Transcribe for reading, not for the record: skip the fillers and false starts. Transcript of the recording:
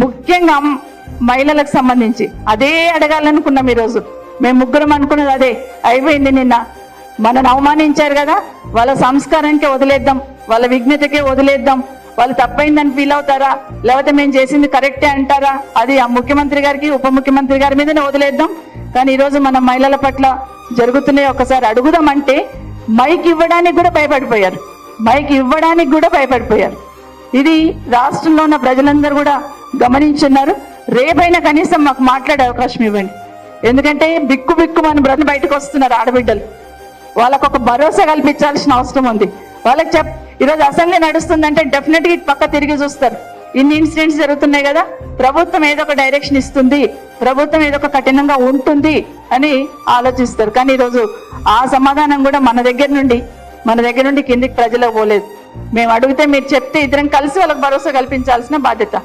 ముఖ్యంగా మహిళలకు సంబంధించి అదే అడగాలనుకున్నాం. ఈరోజు మేము ముగ్గురం అనుకున్నది అదే. అయిపోయింది. నిన్న మనను అవమానించారు కదా, వాళ్ళ సంస్కారానికే వదిలేద్దాం, వాళ్ళ విఘ్నతకే వదిలేద్దాం. వాళ్ళు తప్పైందని ఫీల్ అవుతారా, లేకపోతే మేము చేసింది కరెక్టే అంటారా, అది ఆ ముఖ్యమంత్రి గారికి ఉప ముఖ్యమంత్రి గారి మీదనే వదిలేద్దాం. కానీ ఈరోజు మన మహిళల పట్ల జరుగుతున్నాయి ఒకసారి అడుగుదామంటే మైక్ ఇవ్వడానికి కూడా భయపడిపోయారు. మైక్ ఇవ్వడానికి కూడా భయపడిపోయారు. ఇది రాష్ట్రంలో ఉన్న ప్రజలందరూ కూడా గమనించున్నారు. రేపైనా కనీసం మాకు మాట్లాడే అవకాశం ఇవ్వండి. ఎందుకంటే బిక్కు బిక్కు మన బ్రతుకు బయటకు వస్తున్నారు ఆడబిడ్డలు. వాళ్ళకు ఒక భరోసా కల్పించాల్సిన అవసరం ఉంది. వాళ్ళకి ఈరోజు అసెంబ్లీ నడుస్తుందంటే డెఫినెట్గా ఇటు పక్క తిరిగి చూస్తారు. ఇన్ని ఇన్సిడెంట్స్ జరుగుతున్నాయి కదా, ప్రభుత్వం ఏదో ఒక డైరెక్షన్ ఇస్తుంది, ప్రభుత్వం ఏదో ఒక కఠినంగా ఉంటుంది అని ఆలోచిస్తారు. కానీ ఈరోజు ఆ సమాధానం కూడా మన దగ్గర నుండి కిందికి ప్రజలకు పోలేదు. మేము అడిగితే మీరు చెప్తే ఇద్దరం కలిసి వాళ్ళకి భరోసా కల్పించాల్సిన బాధ్యత.